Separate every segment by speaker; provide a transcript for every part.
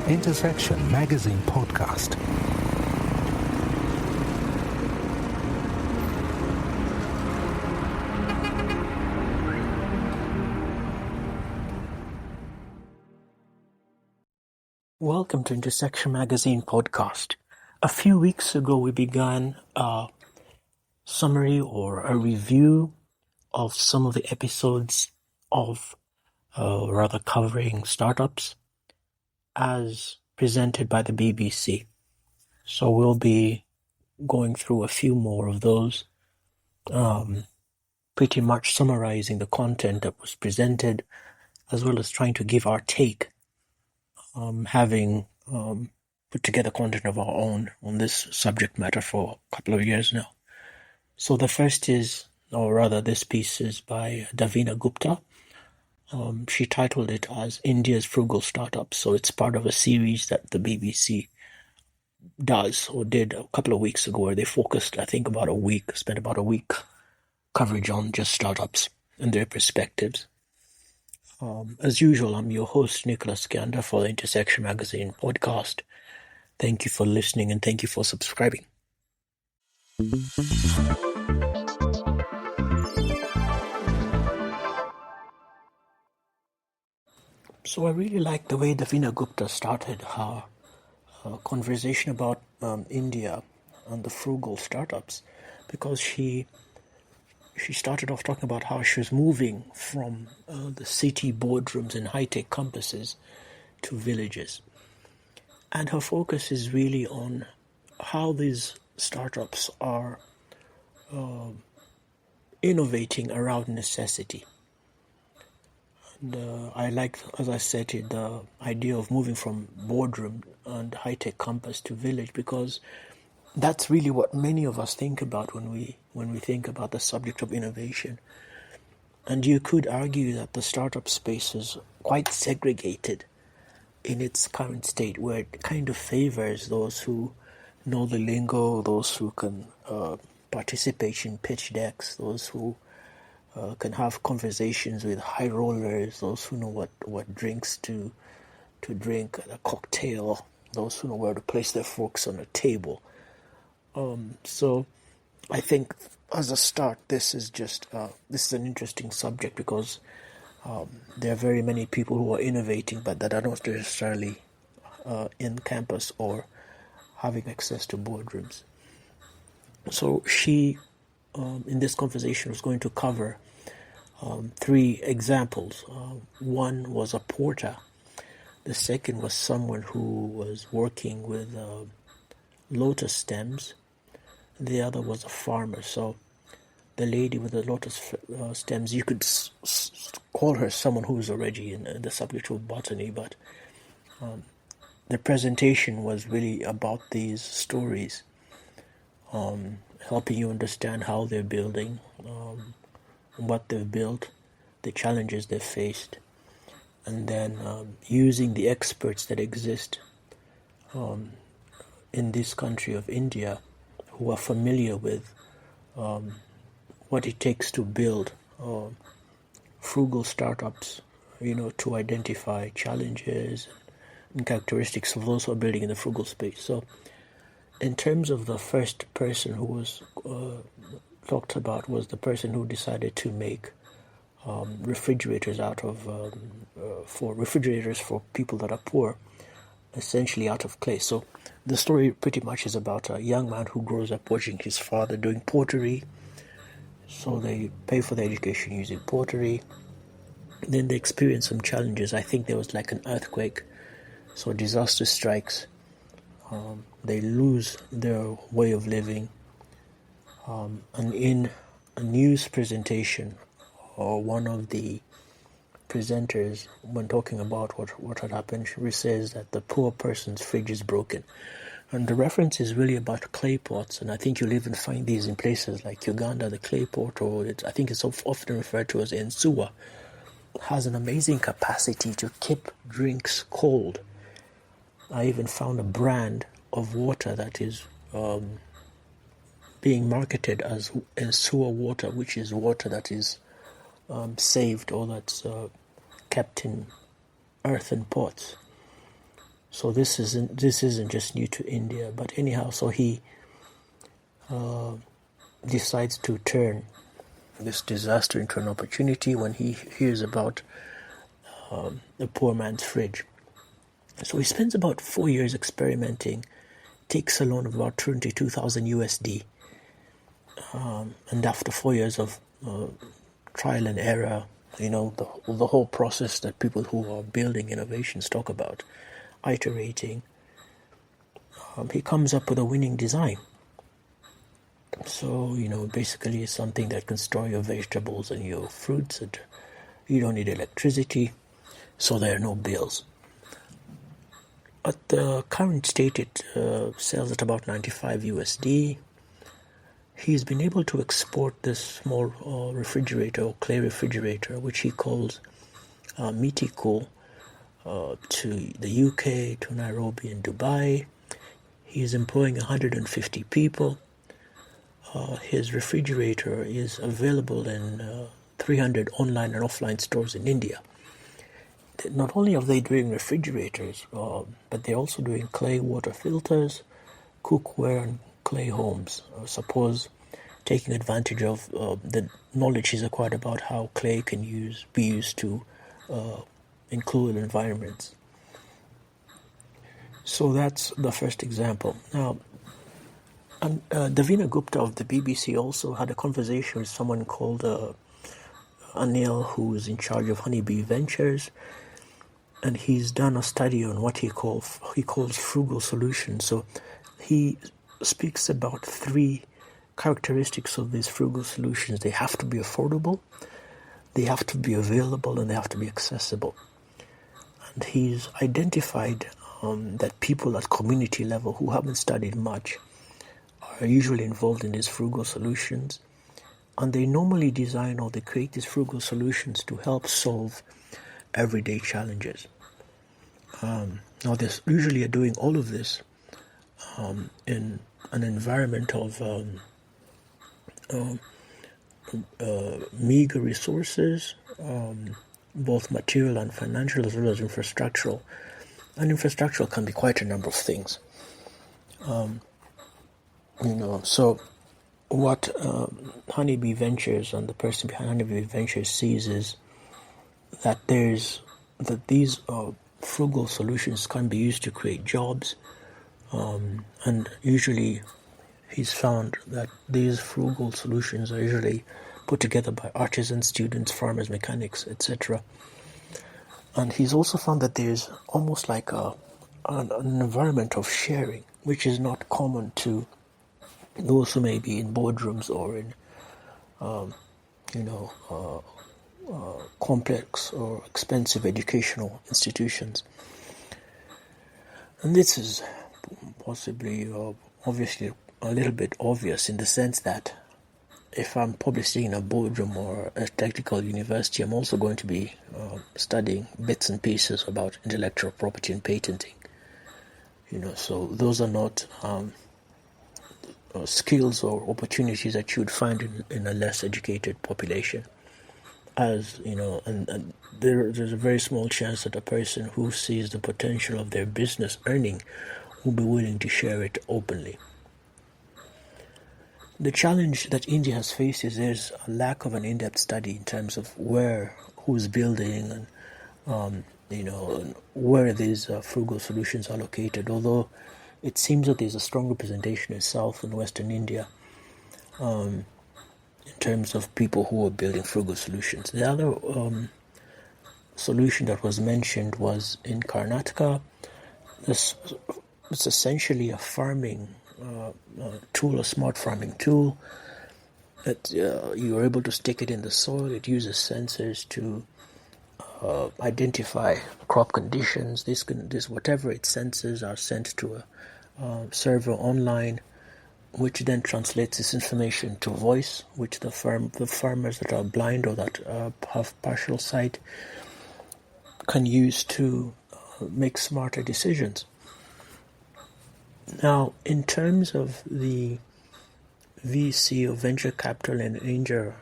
Speaker 1: Intersection Magazine Podcast. Welcome to Intersection Magazine Podcast. A few weeks ago, we began a summary or a review of some of the episodes of, covering startups as presented by the BBC. So we'll be going through a few more of those, pretty much summarizing the content that was presented, as well as trying to give our take, having put together content of our own on this subject matter for a couple of years now. So the first is, or rather this piece is by Davina Gupta. She titled it as India's Frugal Startups. So it's part of a series that the BBC does or did a couple of weeks ago, where they focused, I think, spent about a week coverage on just startups and their perspectives. As usual, I'm your host, Nicholas Gander, for the Intersection Magazine Podcast. Thank you for listening and thank you for subscribing. So I really like the way Davina Gupta started her conversation about India and the frugal startups, because she started off talking about how she was moving from the city boardrooms and high-tech campuses to villages. And her focus is really on how these startups are innovating around necessity. And I like, as I said, the idea of moving from boardroom and high-tech campus to village, because that's really what many of us think about when we think about the subject of innovation. And you could argue that the startup space is quite segregated in its current state, where it kind of favors those who know the lingo, those who can participate in pitch decks, those who can have conversations with high rollers, those who know what drinks to drink, a cocktail, those who know where to place their forks on a table. So I think as a start, this is an interesting subject, because there are very many people who are innovating, but that are not necessarily in campus or having access to boardrooms. So she, in this conversation, was going to cover three examples. One was a porter. The second was someone who was working with lotus stems. The other was a farmer. So the lady with the lotus stems, you could call her someone who's already in the subject of botany, but the presentation was really about these stories, helping you understand how they're building, what they've built, the challenges they've faced, and then using the experts that exist in this country of India, who are familiar with what it takes to build frugal startups, to identify challenges and characteristics of those who are building in the frugal space. So in terms of the first person who was talked about, was the person who decided to make refrigerators for refrigerators for people that are poor, essentially out of clay. So the story pretty much is about a young man who grows up watching his father doing pottery. So they pay for their education using pottery. Then they experience some challenges. I think there was like an earthquake, so disaster strikes. They lose their way of living. And in a news presentation, or one of the presenters, when talking about what had happened, she says that the poor person's fridge is broken. And the reference is really about clay pots, and I think you'll even find these in places like Uganda. The clay pot, or I think it's often referred to as ensuwa, has an amazing capacity to keep drinks cold. I even found a brand of water that is being marketed as sewer water, which is water that is saved or that's kept in earthen pots. So this isn't just new to India, but anyhow, so he decides to turn this disaster into an opportunity when he hears about the poor man's fridge. So he spends about 4 years experimenting, takes a loan of about 22,000 USD, and after 4 years of trial and error, the whole process that people who are building innovations talk about, iterating, he comes up with a winning design. So, basically it's something that can store your vegetables and your fruits, and you don't need electricity, so there are no bills. At the current state, it sells at about 95 USD. He's been able to export this small refrigerator, or clay refrigerator, which he calls Meeticool, to the UK, to Nairobi and Dubai. He's employing 150 people. His refrigerator is available in 300 online and offline stores in India. Not only are they doing refrigerators, but they're also doing clay water filters, cookware, and clay homes. Suppose taking advantage of the knowledge he's acquired about how clay can be used to include environments. So that's the first example. Now, Davina Gupta of the BBC also had a conversation with someone called Anil, who is in charge of Honeybee Ventures, and he's done a study on what he calls frugal solutions. So he speaks about 3 characteristics of these frugal solutions. They have to be affordable, they have to be available, and they have to be accessible. And he's identified that people at community level who haven't studied much are usually involved in these frugal solutions, and they normally design or they create these frugal solutions to help solve everyday challenges. Now, they usually are doing all of this in an environment of meager resources, both material and financial, as well as infrastructural. And infrastructural can be quite a number of things. So what Honeybee Ventures and the person behind Honeybee Ventures sees is that these frugal solutions can be used to create jobs, and usually he's found that these frugal solutions are usually put together by artisans, students, farmers, mechanics, etc. And he's also found that there's almost like an environment of sharing, which is not common to those who may be in boardrooms or in, complex or expensive educational institutions. And this is possibly, obviously, a little bit obvious in the sense that if I'm probably sitting in a boardroom or a technical university, I'm also going to be studying bits and pieces about intellectual property and patenting. So those are not skills or opportunities that you would find in a less educated population. As and there's a very small chance that a person who sees the potential of their business earning will be willing to share it openly. The challenge that India has faced is there's a lack of an in-depth study in terms of who's building and where these frugal solutions are located. Although it seems that there's a strong representation in South and Western India in terms of people who are building frugal solutions. The other solution that was mentioned was in Karnataka. It's essentially a farming tool, a smart farming tool that you are able to stick it in the soil. It uses sensors to identify crop conditions. This whatever it senses are sent to a server online, which then translates this information to voice, which the farmers that are blind or that have partial sight can use to make smarter decisions. Now, in terms of the VC or venture capital and angel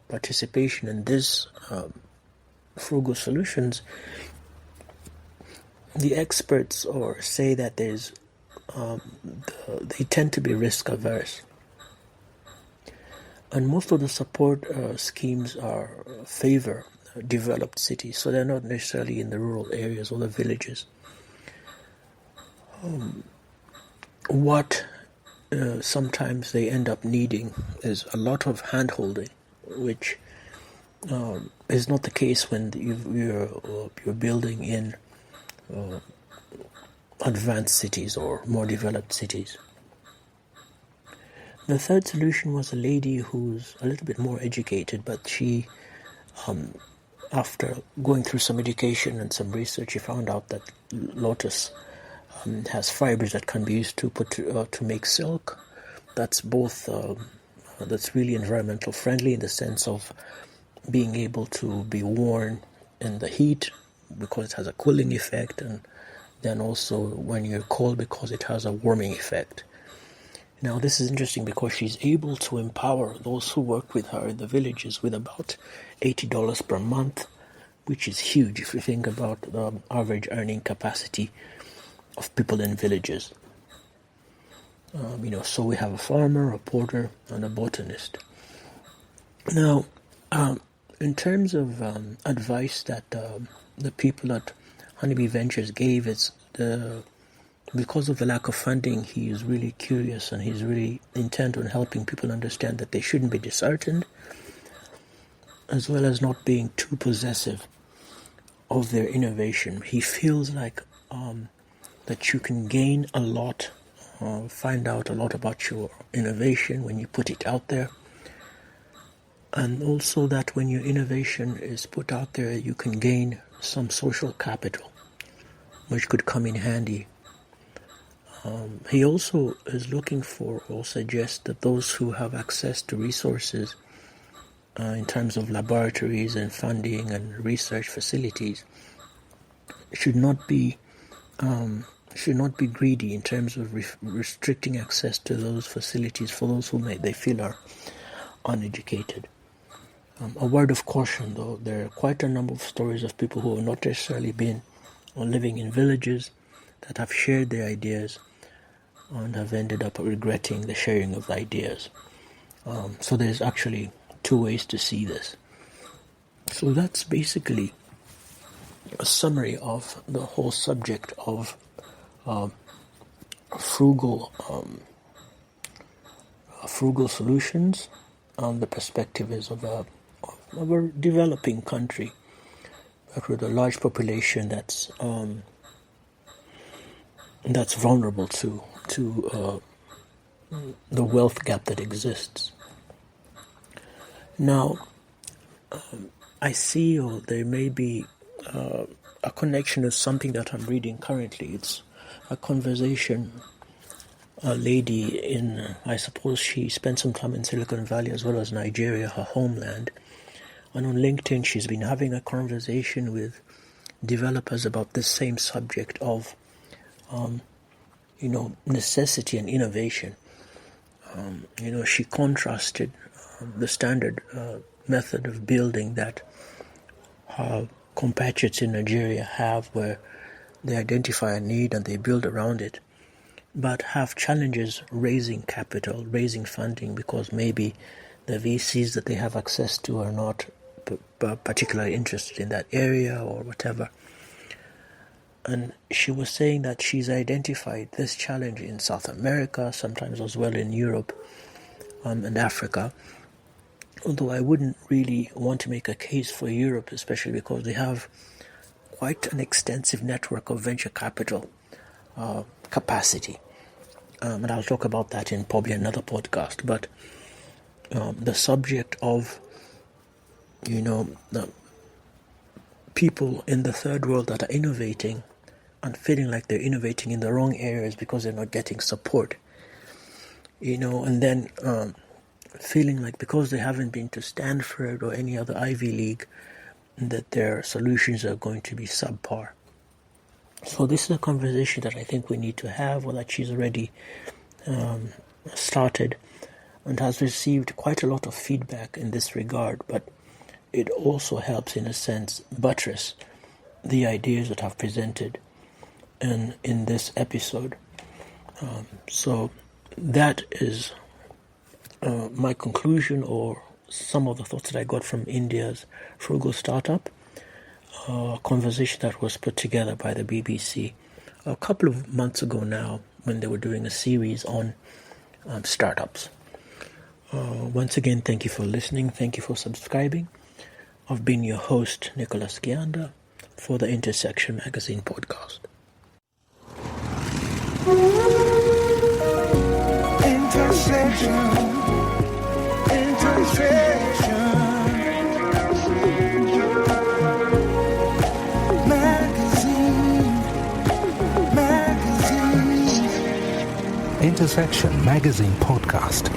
Speaker 1: participation in this frugal solutions, the experts or say that they tend to be risk averse, and most of the support schemes are favor developed cities, so they're not necessarily in the rural areas or the villages. What sometimes they end up needing is a lot of hand-holding, which is not the case when you're building in advanced cities or more developed cities. The third solution was a lady who's a little bit more educated, but she, after going through some education and some research, she found out that lotus has fibers that can be used to make silk. That's both that's really environmental friendly in the sense of being able to be worn in the heat because it has a cooling effect, and then also when you're cold because it has a warming effect. Now this is interesting because she's able to empower those who work with her in the villages with about $80 per month, which is huge if you think about the average earning capacity of people in villages. So we have a farmer, a porter, and a botanist. Now, in terms of advice that the people at Honeybee Ventures gave, because of the lack of funding, he is really curious and he's really intent on helping people understand that they shouldn't be disheartened, as well as not being too possessive of their innovation. He feels like that you can gain a lot, find out a lot about your innovation when you put it out there, and also that when your innovation is put out there, you can gain some social capital, which could come in handy. He also is looking for or suggests that those who have access to resources in terms of laboratories and funding and research facilities should not be greedy in terms of restricting access to those facilities for those who they feel are uneducated. A word of caution though, there are quite a number of stories of people who have not necessarily been or living in villages that have shared their ideas and have ended up regretting the sharing of ideas. So there's actually two ways to see this. So that's basically a summary of the whole subject of frugal solutions. The perspective is of a developing country, but with a large population that's vulnerable to the wealth gap that exists. Now, I see there may be a connection with something that I'm reading currently. It's a conversation. A lady I suppose she spent some time in Silicon Valley as well as Nigeria, her homeland. And on LinkedIn, she's been having a conversation with developers about this same subject of necessity and innovation. She contrasted the standard method of building that compatriots in Nigeria have, where they identify a need and they build around it, but have challenges raising capital, raising funding, because maybe the VCs that they have access to are not particularly interested in that area or whatever. And she was saying that she's identified this challenge in South America, sometimes as well in Europe and Africa. Although I wouldn't really want to make a case for Europe, especially because they have quite an extensive network of venture capital capacity. And I'll talk about that in probably another podcast. But the subject of, the people in the third world that are innovating and feeling like they're innovating in the wrong areas because they're not getting support, and then feeling like because they haven't been to Stanford or any other Ivy League, that their solutions are going to be subpar. So this is a conversation that I think we need to have, or that she's already started and has received quite a lot of feedback in this regard, but it also helps, in a sense, buttress the ideas that I've presented in this episode. So that is my conclusion, or some of the thoughts that I got from India's Frugal startup, conversation that was put together by the BBC a couple of months ago now, when they were doing a series on startups. Once again, thank you for listening. Thank you for subscribing. I've been your host, Nicholas Gianda, for the Intersection Magazine podcast.
Speaker 2: Intersection Magazine podcast.